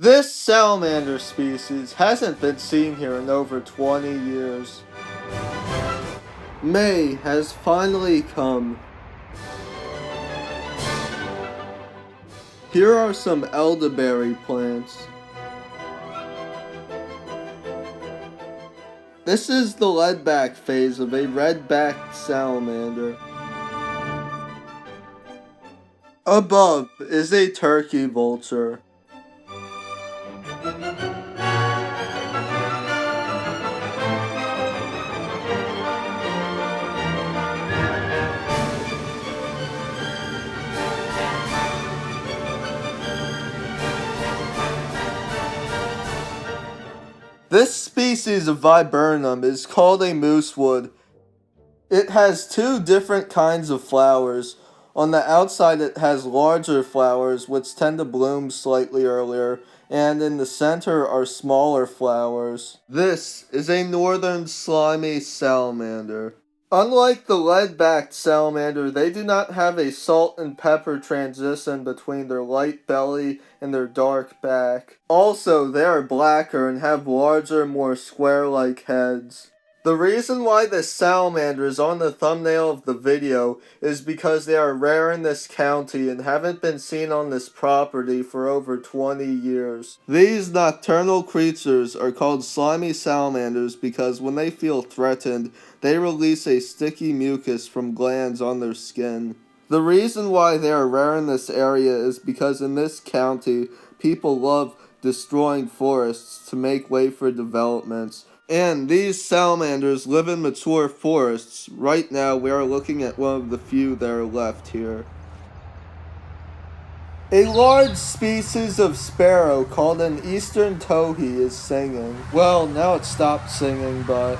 This salamander species hasn't been seen here in over 20 years. May has finally come. Here are some elderberry plants. This is the leadback phase of a red-backed salamander. Above is a turkey vulture. This species of viburnum is called a moosewood. It has two different kinds of flowers. On the outside it has larger flowers which tend to bloom slightly earlier, and in the center are smaller flowers. This is a northern slimy salamander. Unlike the lead-backed salamander, they do not have a salt and pepper transition between their light belly and their dark back. Also, they are blacker and have larger, more square-like heads. The reason why this salamander is on the thumbnail of the video is because they are rare in this county and haven't been seen on this property for over 20 years. These nocturnal creatures are called slimy salamanders because when they feel threatened, they release a sticky mucus from glands on their skin. The reason why they are rare in this area is because in this county, people love destroying forests to make way for developments. And these salamanders live in mature forests. Right now, we are looking at one of the few that are left here. A large species of sparrow called an eastern towhee is singing. Well, now it stopped singing, but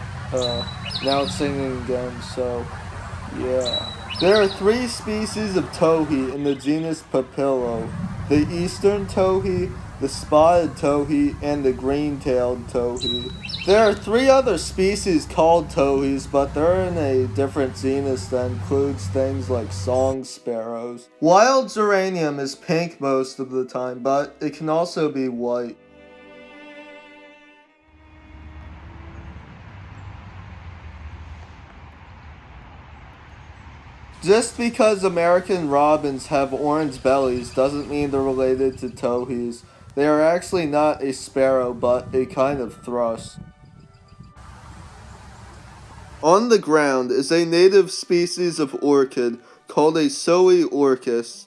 now it's singing again, so yeah. There are three species of towhee in the genus Papilio: the eastern towhee, the spotted towhee, and the green-tailed towhee. There are three other species called towhees, but they're in a different genus that includes things like song sparrows. Wild geranium is pink most of the time, but it can also be white. Just because American robins have orange bellies doesn't mean they're related to towhees. They are actually not a sparrow, but a kind of thrush. On the ground is a native species of orchid called a Soe orchis.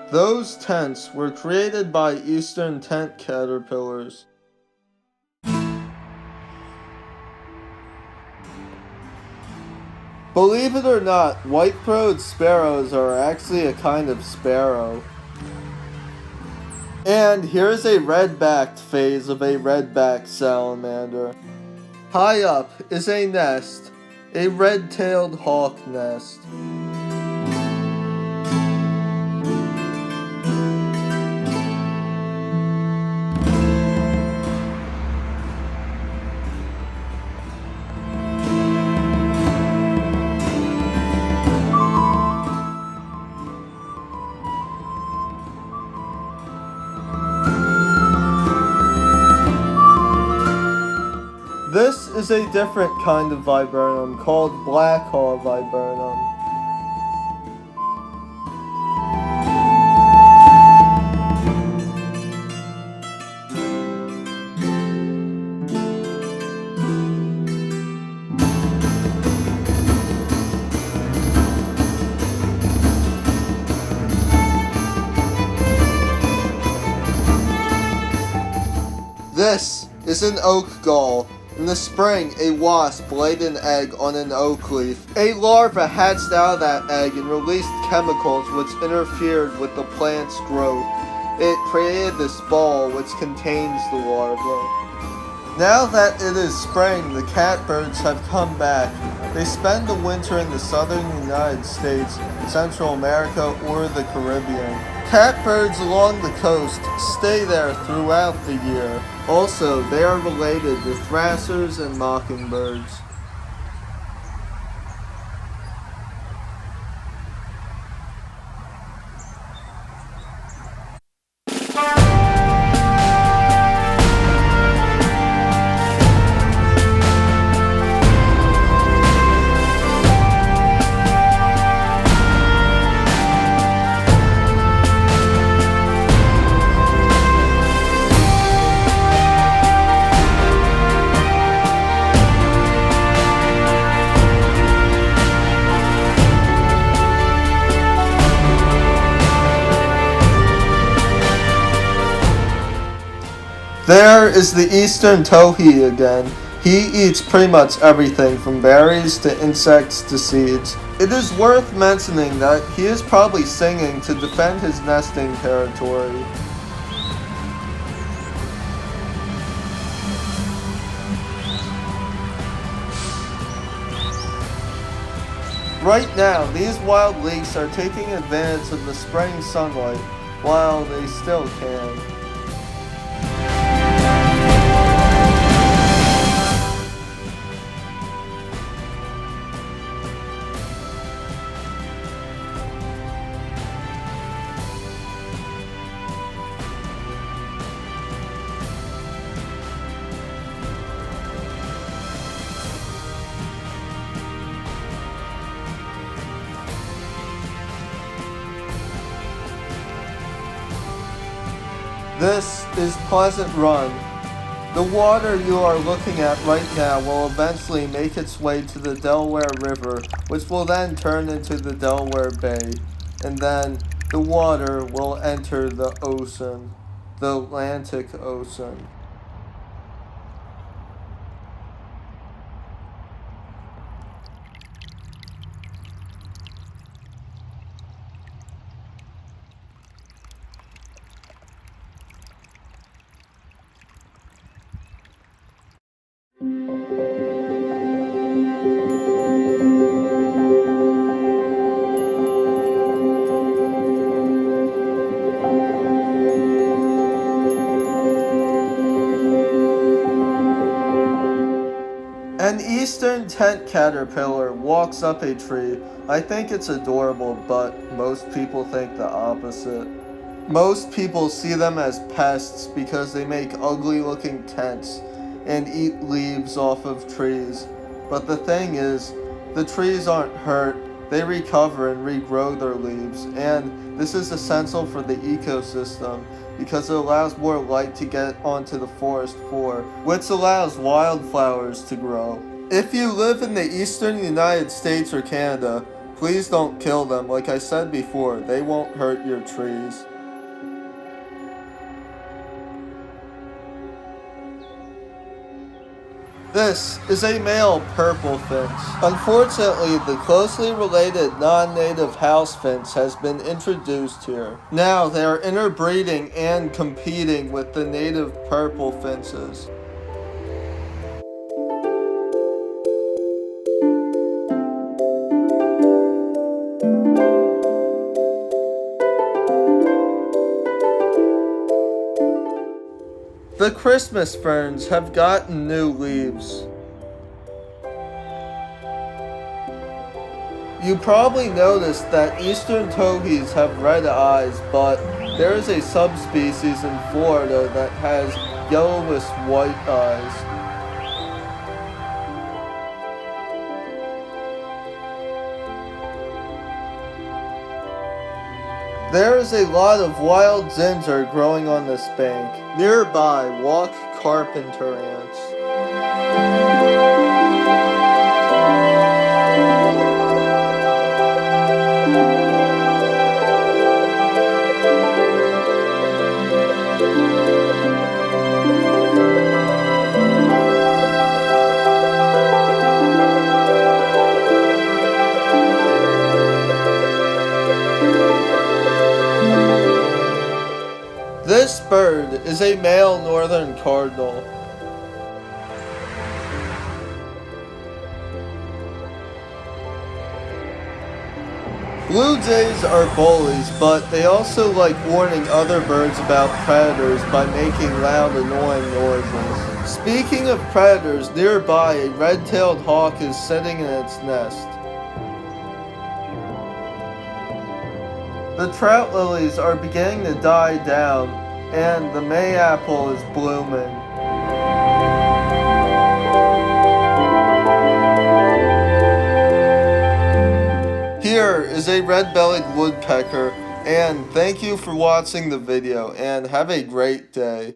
Those tents were created by eastern tent caterpillars. Believe it or not, white-throated sparrows are actually a kind of sparrow. And here's a red-backed phase of a red-backed salamander. High up is a nest, a red-tailed hawk nest. This is a different kind of viburnum called black haw viburnum. This is an oak gall. In the spring, a wasp laid an egg on an oak leaf. A larva hatched out of that egg and released chemicals which interfered with the plant's growth. It created this ball which contains the larva. Now that it is spring, the catbirds have come back. They spend the winter in the southern United States, Central America, or the Caribbean. Catbirds along the coast stay there throughout the year. Also, they are related to thrashers and mockingbirds. There is the eastern towhee again. He eats pretty much everything from berries to insects to seeds. It is worth mentioning that he is probably singing to defend his nesting territory. Right now, these wild leeks are taking advantage of the spring sunlight while they still can. This is Pleasant Run. The water you are looking at right now will eventually make its way to the Delaware River, which will then turn into the Delaware Bay, and then the water will enter the ocean, the Atlantic Ocean. An eastern tent caterpillar walks up a tree. I think it's adorable, but most people think the opposite. Most people see them as pests because they make ugly looking tents and eat leaves off of trees. But the thing is, the trees aren't hurt, they recover and regrow their leaves, and this is essential for the ecosystem because it allows more light to get onto the forest floor, which allows wildflowers to grow. If you live in the eastern United States or Canada, please don't kill them. Like I said before, they won't hurt your trees. This is a male purple finch. Unfortunately, the closely related non-native house finch has been introduced here. Now they are interbreeding and competing with the native purple finches. The Christmas ferns have gotten new leaves. You probably noticed that eastern towhees have red eyes, but there is a subspecies in Florida that has yellowish white eyes. There is a lot of wild ginger growing on this bank. Nearby walk carpenter ants. This bird is a male northern cardinal. Blue jays are bullies, but they also like warning other birds about predators by making loud, annoying noises. Speaking of predators, nearby a red-tailed hawk is sitting in its nest. The trout lilies are beginning to die down, and the mayapple is blooming. Here is a red-bellied woodpecker, and thank you for watching the video, and have a great day.